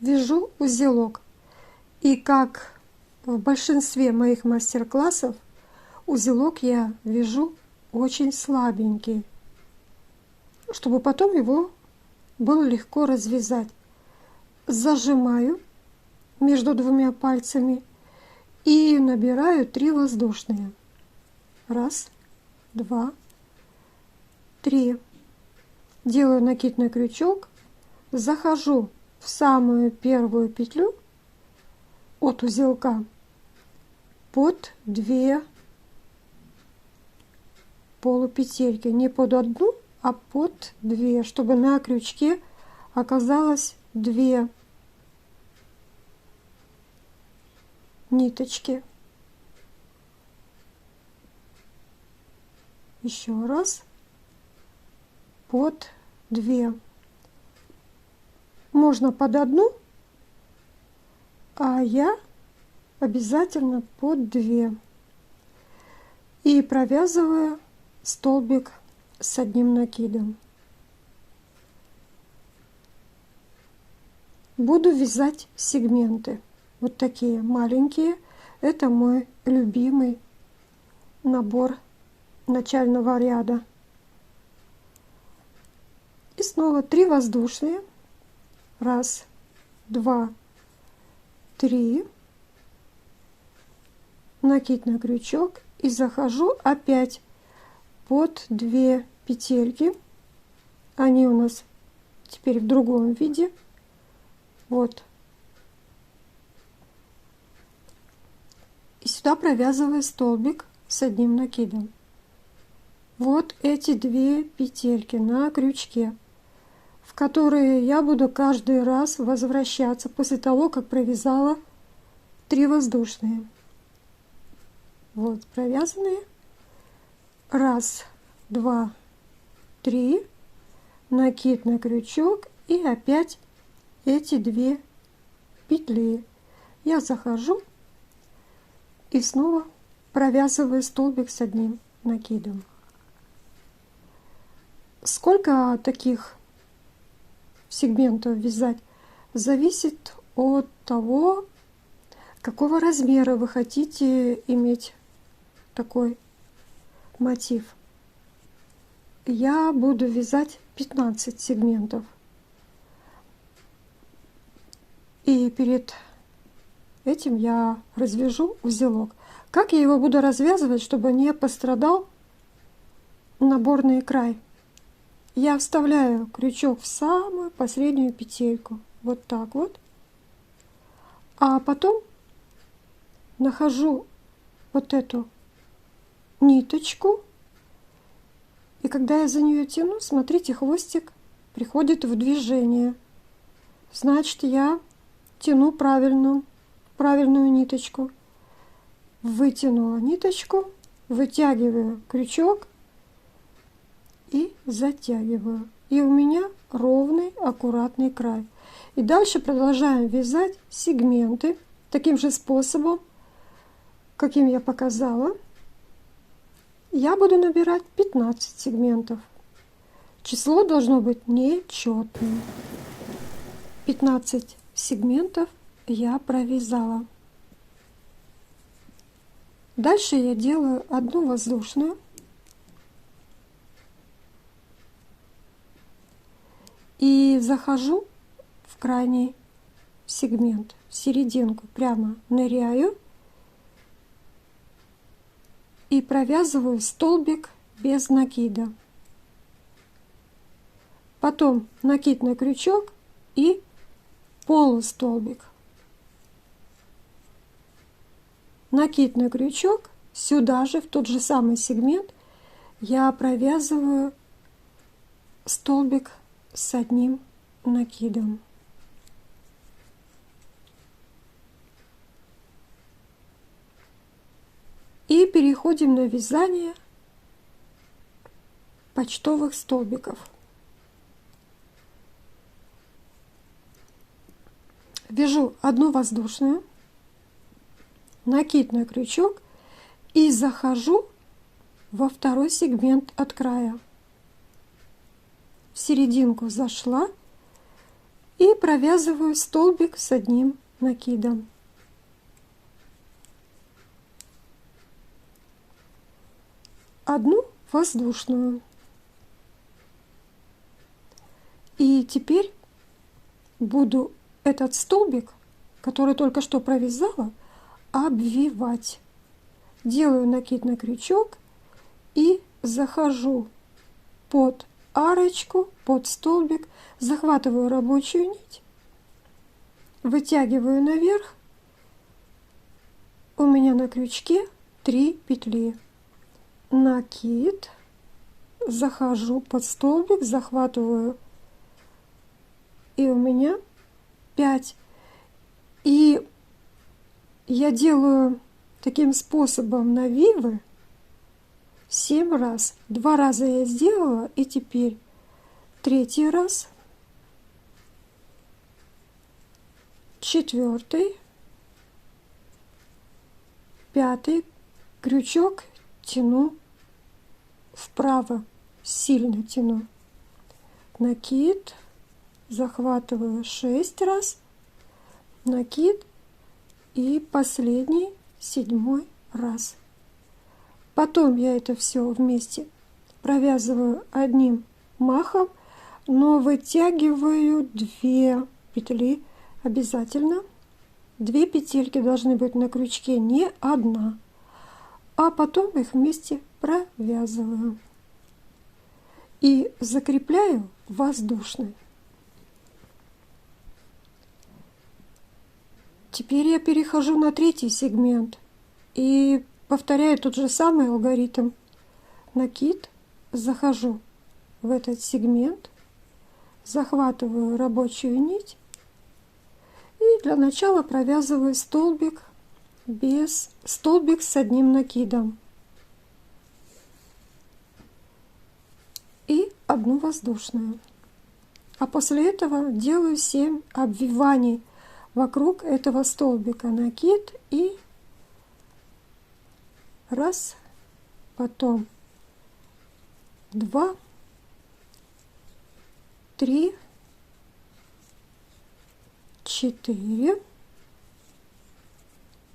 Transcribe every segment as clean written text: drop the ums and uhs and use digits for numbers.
вяжу узелок. И как в большинстве моих мастер-классов, узелок я вяжу очень слабенький, чтобы потом его было легко развязать. Зажимаю между двумя пальцами и набираю 3 воздушные. 1, 2, 3. Делаю накидной крючок, захожу в самую первую петлю от узелка под 2 полупетельки, не под одну, а под 2, чтобы на крючке оказалось 2 ниточки. Еще раз под 2. Можно под одну, а я обязательно под 2. И провязываю столбик с одним накидом. Буду вязать сегменты. Вот такие маленькие. Это мой любимый набор начального ряда. И снова 3 воздушные. 1, 2, 3. Накид на крючок и захожу опять под 2 петельки. Они у нас теперь в другом виде. Вот. И сюда провязываю столбик с одним накидом. Вот эти 2 петельки на крючке, в которые я буду каждый раз возвращаться после того, как провязала 3 воздушные. Вот провязанные. 1, 2, 3. Накид на крючок и опять эти 2 петли. Я захожу и снова провязываю столбик с одним накидом. Сколько таких сегментов вязать зависит от того, какого размера вы хотите иметь такой мотив. Я буду вязать 15 сегментов. И перед этим я развяжу узелок. Как я его буду развязывать, чтобы не пострадал наборный край? Я вставляю крючок в самую последнюю петельку. Вот так вот. А потом нахожу вот эту ниточку. И когда я за нее тяну, смотрите, хвостик приходит в движение. Значит, я тяну правильную ниточку. Вытянула ниточку, вытягиваю крючок и затягиваю. И у меня ровный, аккуратный край. И дальше продолжаем вязать сегменты таким же способом, каким я показала. Я буду набирать 15 сегментов. Число должно быть нечетным. 15 сегментов я провязала. Дальше я делаю одну воздушную. И захожу в крайний сегмент, в серединку, прямо ныряю и провязываю столбик без накида. Потом накид на крючок и полустолбик. Накид на крючок, сюда же, в тот же самый сегмент, я провязываю столбик с одним накидом. И переходим на вязание почтовых столбиков. Вяжу одну воздушную, накид на крючок и захожу во второй сегмент от края. В серединку зашла, И провязываю столбик с одним накидом. Одну воздушную. И теперь буду этот столбик, который только что провязала, обвивать. Делаю накид на крючок и захожу под арочку, под столбик, захватываю рабочую нить, вытягиваю наверх. У меня на крючке 3 петли. Накид, захожу под столбик, захватываю, и у меня 5. И я делаю таким способом навивы 7 раз. 2 раза я сделала, и теперь 3 раз, 4, 5. Крючок тяну вправо, сильно тяну. Накид, захватываю 6 раз, накид и последний 7 раз. Потом я это все вместе провязываю одним махом, но вытягиваю 2 петли обязательно. 2 петельки должны быть на крючке, не одна. А потом их вместе провязываю и закрепляю воздушной. Теперь я перехожу на 3 сегмент и повторяю тот же самый алгоритм. Накид, захожу в этот сегмент, захватываю рабочую нить и для начала провязываю столбик с одним накидом и одну воздушную. А после этого делаю 7 обвиваний вокруг этого столбика. Накид и раз, потом 2, 3, 4,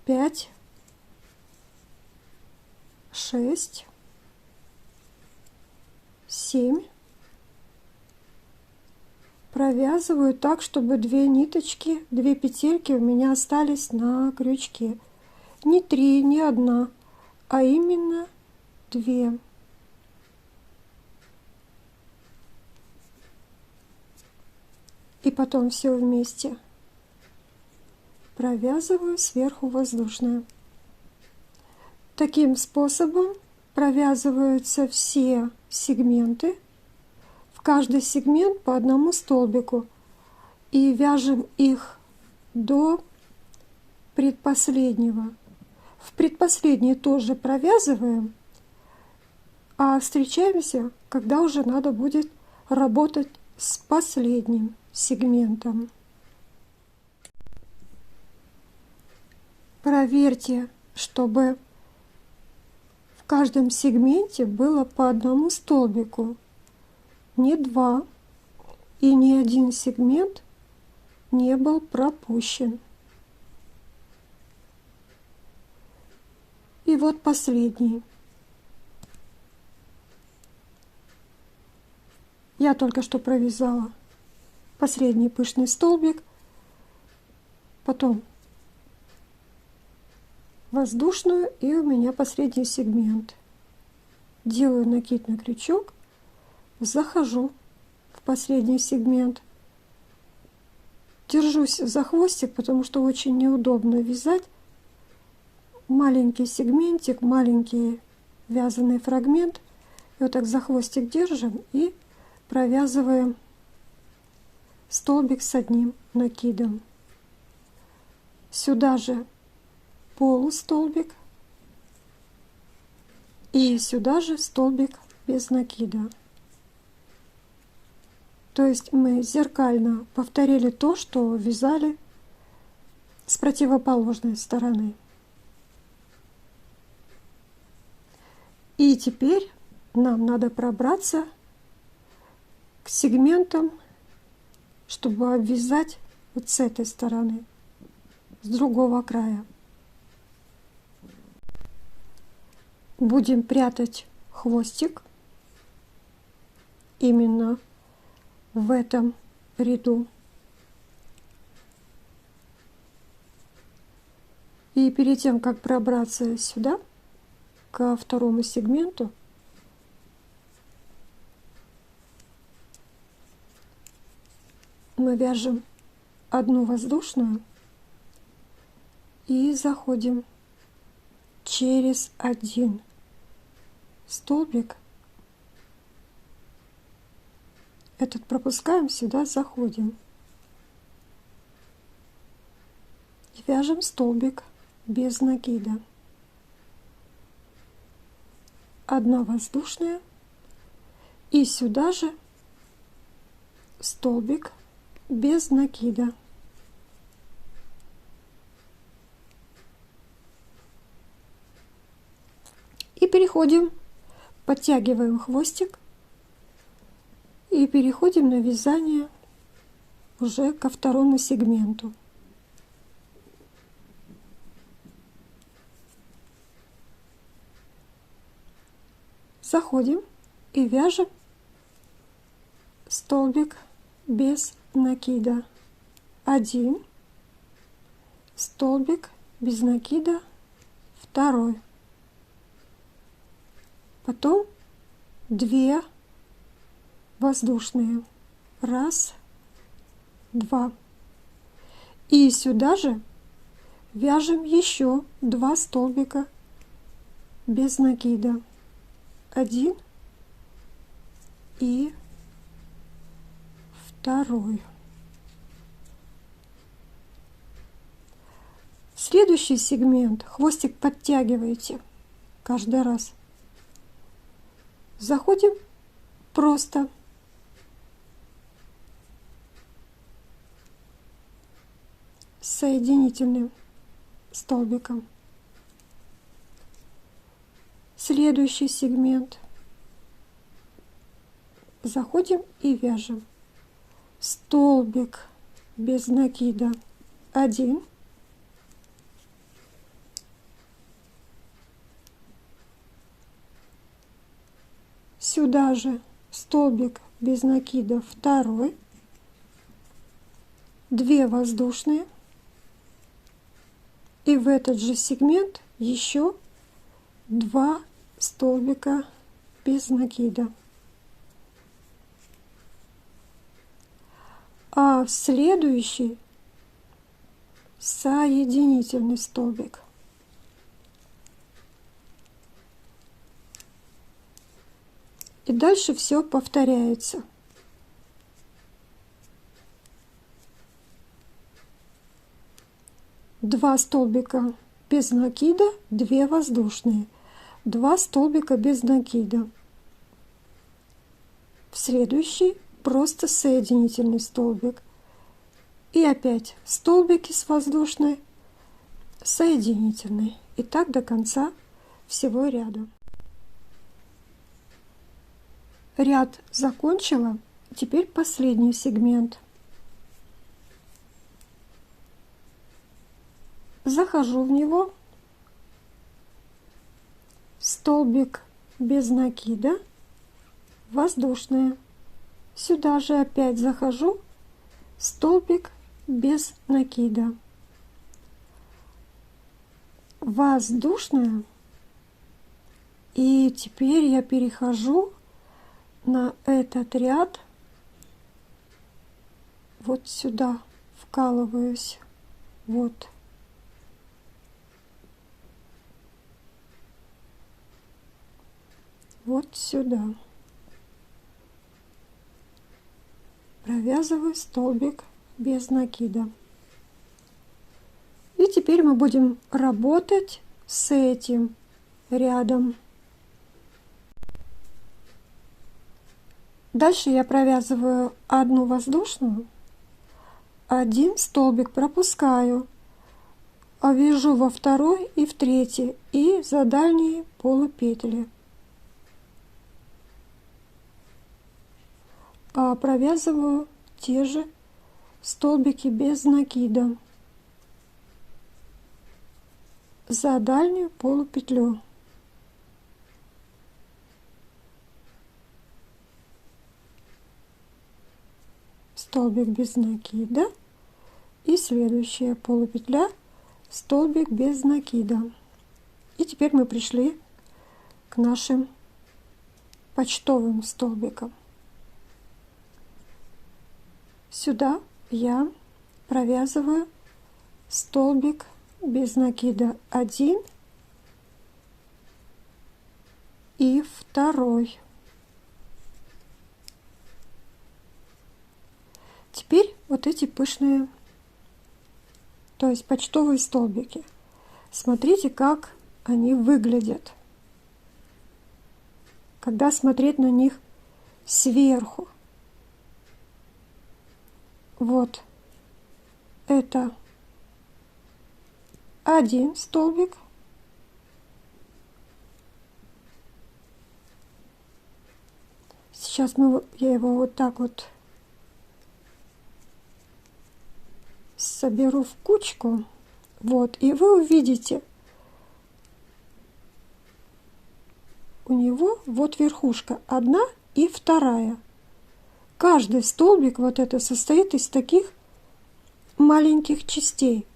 5, 6, 7. Провязываю так, чтобы 2 ниточки, 2 петельки у меня остались на крючке. Не 3, не 1, а именно 2. И потом все вместе провязываю сверху воздушную. Таким способом провязываются все сегменты. В каждый сегмент по одному столбику. И вяжем их до предпоследнего. В предпоследний тоже провязываем, а встречаемся, когда уже надо будет работать с последним сегментом. Проверьте, чтобы в каждом сегменте было по одному столбику, не 2, и ни один сегмент не был пропущен. И вот последний. Я только что провязала последний пышный столбик, потом воздушную, и у меня последний сегмент. Делаю накид на крючок, захожу в последний сегмент, держусь за хвостик, потому что очень неудобно вязать. Маленький сегментик, маленький вязаный фрагмент. И вот так за хвостик держим и провязываем столбик с одним накидом. Сюда же полустолбик и сюда же столбик без накида. То есть мы зеркально повторили то, что вязали с противоположной стороны. И теперь нам надо пробраться к сегментам чтобы обвязать вот с этой стороны, с другого края. Будем прятать хвостик именно в этом ряду. И перед тем, как пробраться сюда, ко второму сегменту, мы вяжем одну воздушную и заходим через один столбик. Этот пропускаем, сюда заходим. И вяжем столбик без накида. Одна воздушная. И сюда же столбик без накида. И переходим, подтягиваем хвостик и переходим на вязание уже ко второму сегменту. Заходим и вяжем столбик без накида. Один столбик без накида, второй. Потом 2 воздушные. Раз, два. И сюда же вяжем еще 2 столбика без накида. Один и второй. Следующий сегмент хвостик подтягиваете каждый раз. Заходим просто соединительным столбиком. Следующий сегмент. Заходим и вяжем столбик без накида. Один. Сюда же столбик без накида, второй. 2 воздушные. И в этот же сегмент еще 2 столбика без накида. А в следующий соединительный столбик. И дальше все повторяется. Два столбика без накида, 2 воздушные. 2 столбика без накида. В следующий просто соединительный столбик. И опять столбики с воздушной, соединительный. И так до конца всего ряда. Ряд закончила. Теперь последний сегмент. Захожу в него. Столбик без накида, воздушная. Сюда же опять захожу. Столбик без накида. Воздушная. И теперь я перехожу на этот ряд, вот сюда вкалываюсь, вот. Вот сюда. Провязываю столбик без накида. И теперь мы будем работать с этим рядом. Дальше я провязываю одну воздушную, один столбик пропускаю, вяжу во второй и в третий и за дальние полупетли. Провязываю те же столбики без накида за дальнюю полупетлю. Столбик без накида и следующая полупетля, столбик без накида. И теперь мы пришли к нашим почтовым столбикам. Сюда я провязываю столбик без накида 1 и 2. Теперь вот эти пышные, то есть почтовые столбики. Смотрите, как они выглядят, когда смотреть на них сверху. Вот это один столбик. Сейчас я его вот так вот соберу в кучку. Вот, и вы увидите, у него вот верхушка 1 и 2. Каждый столбик вот это состоит из таких маленьких частей.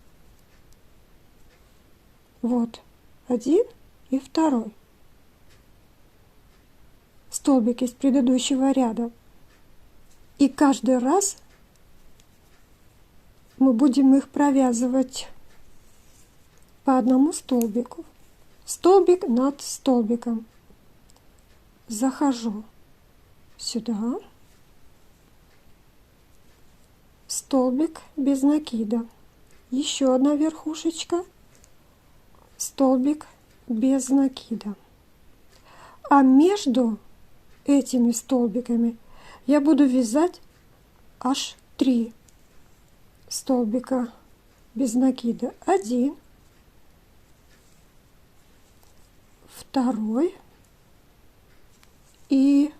Вот 1 и 2 столбик из предыдущего ряда. И каждый раз мы будем их провязывать по одному столбику. Столбик над столбиком. Захожу сюда. Столбик без накида. Еще одна верхушечка. Столбик без накида. А между этими столбиками я буду вязать аж 3 столбика без накида. 1, 2 и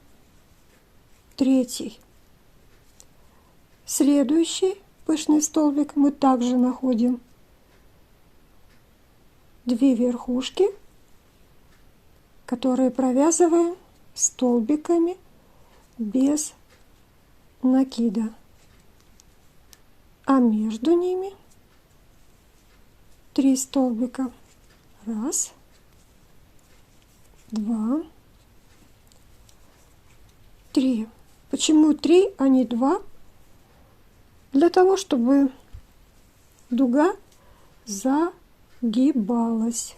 3. Следующий пышный столбик мы также находим 2 верхушки, которые провязываем столбиками без накида, а между ними 3 столбика. 1, 2, 3. Почему 3, а не 2? Для того, чтобы дуга загибалась.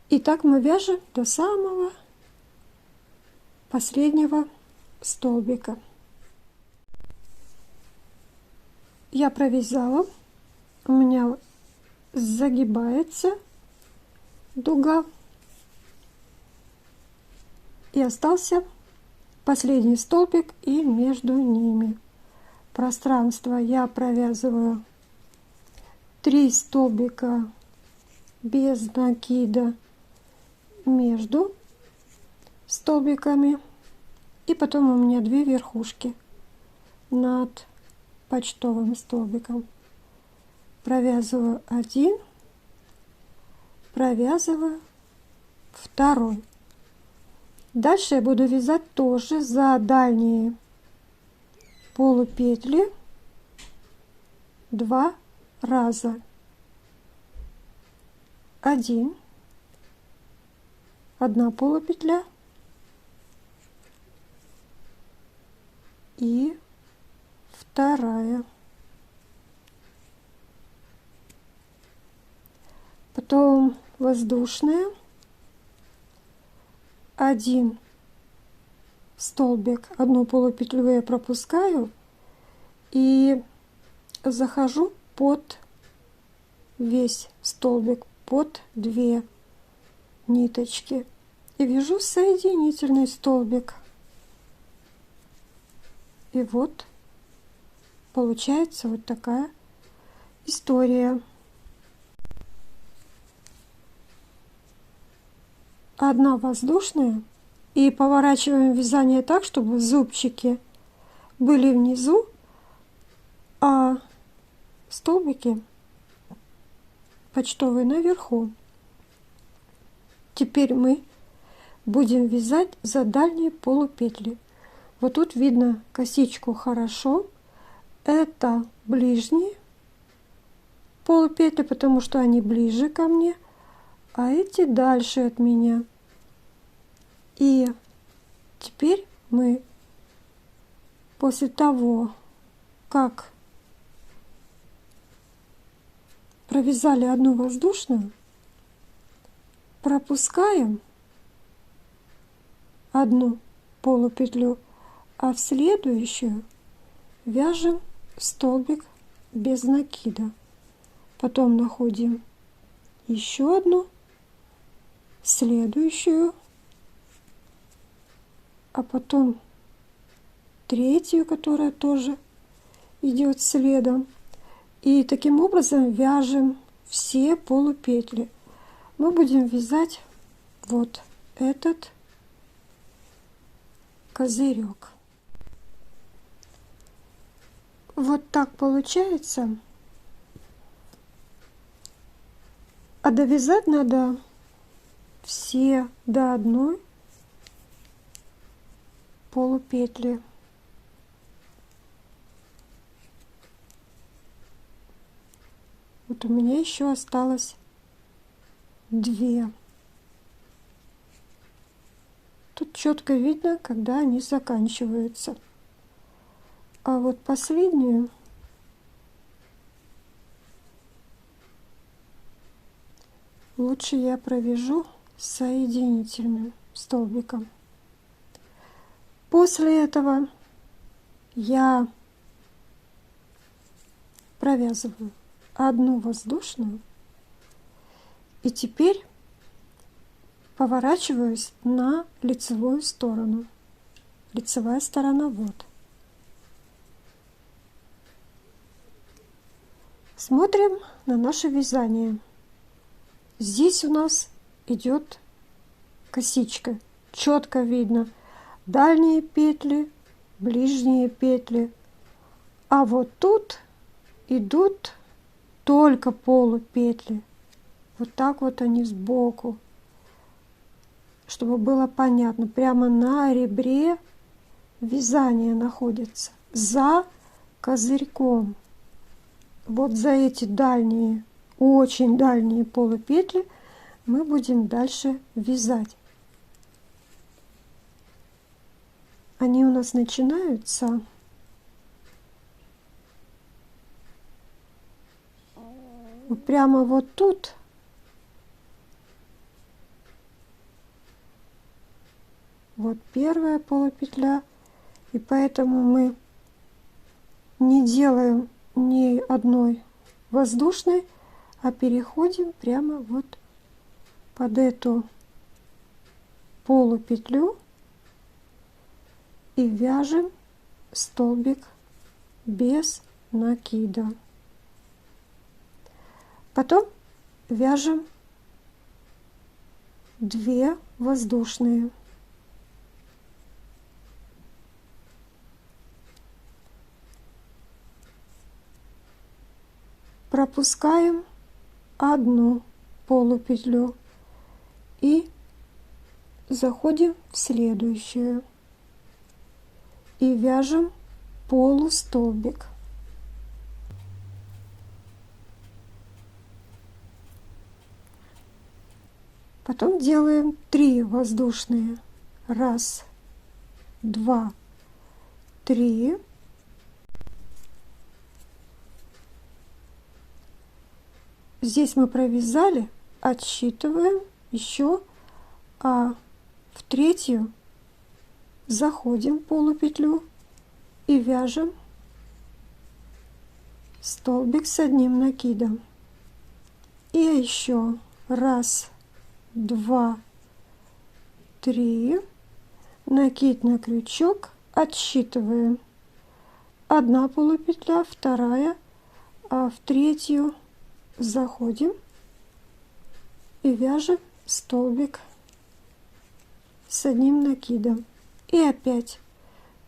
И так мы вяжем до самого последнего столбика. Я провязала, у меня загибается дуга, и остался последний столбик, и между ними пространство я провязываю 3 столбика без накида между столбиками, и потом у меня 2 верхушки над почтовым столбиком. Провязываю 1, провязываю 2. Дальше я буду вязать тоже за дальние полупетли 2 раза. 1 полупетля и 2. Потом воздушная. 1 столбик, 1 полупетлю я пропускаю и захожу под весь столбик, под 2 ниточки, и вяжу соединительный столбик. И вот получается вот такая история. 1 воздушная, и поворачиваем вязание так, чтобы зубчики были внизу, столбики почтовые наверху. Теперь мы будем вязать за дальние полупетли. Вот тут видно косичку хорошо. Это ближние полупетли, потому что они ближе ко мне, а эти дальше от меня. И теперь мы после того, как провязали одну воздушную, пропускаем одну полупетлю, а в следующую вяжем столбик без накида. Потом находим еще одну, следующую, а потом третью, которая тоже идет следом. И таким образом вяжем все полупетли. Мы будем вязать вот этот козырек. Вот так получается. А довязать надо все до одной полупетли. Вот у меня еще осталось 2. Тут четко видно, когда они заканчиваются. А вот последнюю лучше я провяжу соединительным столбиком. После этого я провязываю одну воздушную и теперь поворачиваюсь на лицевую сторону. Лицевая сторона вот. Смотрим на наше вязание. Здесь у нас идет косичка. Четко видно дальние петли, ближние петли. А вот тут идут только полупетли. Вот так вот они сбоку. Чтобы было понятно, прямо на ребре вязание находится. За козырьком. Вот за эти дальние, очень дальние полупетли мы будем дальше вязать. Они у нас начинаются вот прямо вот тут. Вот первая полупетля, и поэтому мы не делаем ни одной воздушной, а переходим прямо вот под эту полупетлю и вяжем столбик без накида. Потом вяжем 2 воздушные. Пропускаем одну полупетлю и заходим в следующую и вяжем полустолбик. Потом делаем 3 воздушные. 1, 2, 3. Здесь мы провязали, отсчитываем еще, а в третью заходим полупетлю и вяжем столбик с одним накидом. И еще 1, 2, 3, накид на крючок, отсчитываем. 1 полупетля, 2, а в третью заходим и вяжем столбик с одним накидом. И опять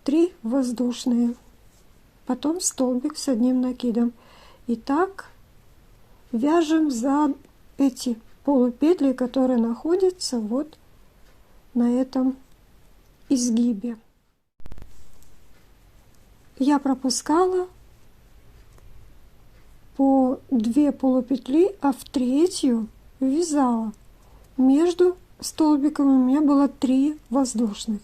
3 воздушные, потом столбик с одним накидом. И так вяжем за эти полупетли, которые находятся вот на этом изгибе. Я пропускала по 2 полупетли, а в третью вязала. Между столбиками у меня было 3 воздушных.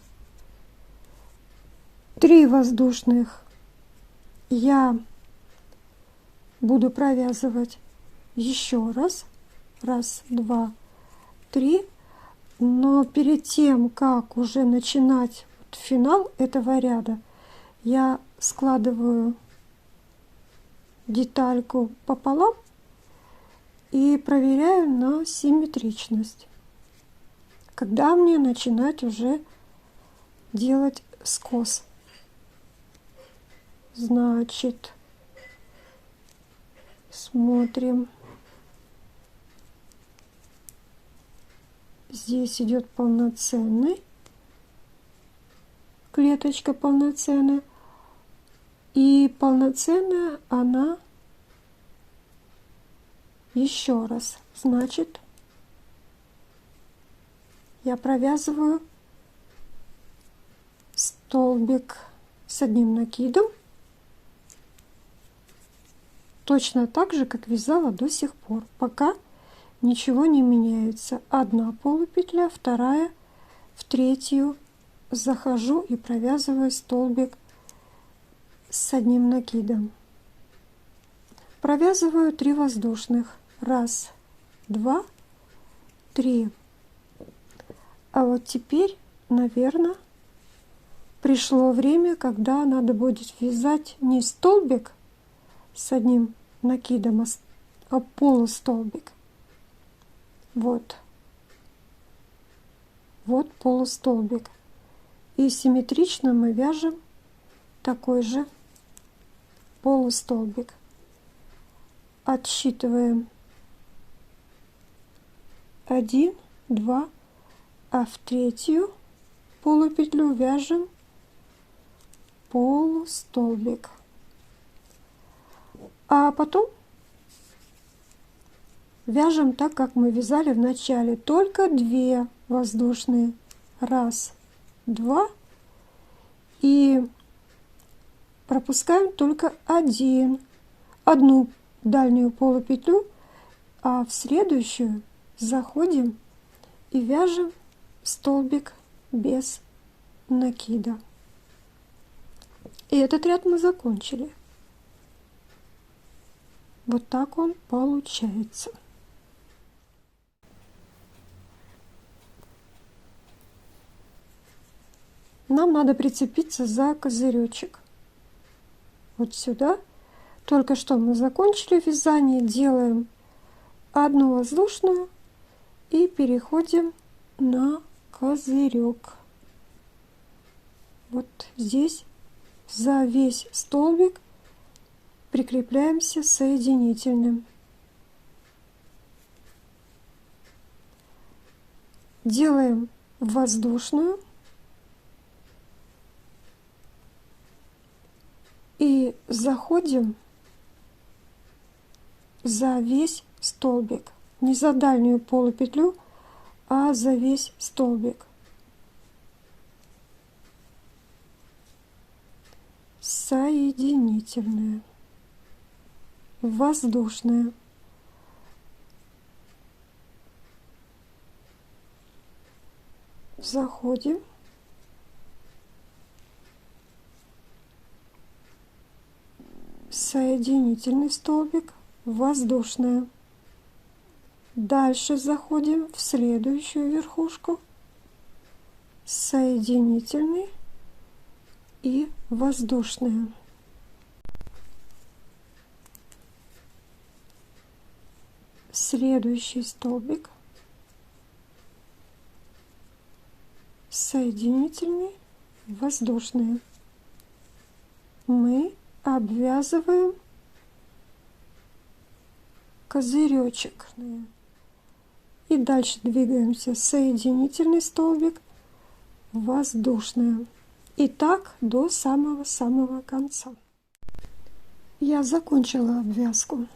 3 воздушных я буду провязывать еще раз. Раз, два, три. Но перед тем, как уже начинать финал этого ряда, я складываю детальку пополам и проверяю на симметричность. Когда мне начинать уже делать скос? Значит, смотрим. Здесь идет полноценный, клеточка полноценная, и полноценная она еще раз. Значит, я провязываю столбик с одним накидом, точно так же, как вязала до сих пор, пока ничего не меняется. Одна полупетля, вторая, в третью захожу и провязываю столбик с одним накидом. Провязываю 3 воздушных. Раз, два, три. А вот теперь, наверное, пришло время, когда надо будет вязать не столбик с одним накидом, а полустолбик. Вот полустолбик. И симметрично мы вяжем такой же полустолбик. Отсчитываем 1, 2, а в третью полупетлю вяжем полустолбик. А потом вяжем так, как мы вязали в начале, только 2 воздушные. Раз, два. И пропускаем только одну дальнюю полупетлю, а в следующую заходим и вяжем столбик без накида. И этот ряд мы закончили. Вот так он получается. Нам надо прицепиться за козыречек. Вот сюда. Только что мы закончили вязание, делаем одну воздушную и переходим на козырек. Вот здесь за весь столбик прикрепляемся соединительным. Делаем воздушную и заходим за весь столбик, не за дальнюю полупетлю, а за весь столбик. Соединительная, воздушная. Заходим. Соединительный столбик, воздушная. Дальше заходим в следующую верхушку, соединительный и воздушная. Следующий столбик, соединительный, воздушные. Мы обвязываем козыречек. И дальше двигаемся. Соединительный столбик, воздушная. И так до самого-самого конца. Я закончила обвязку.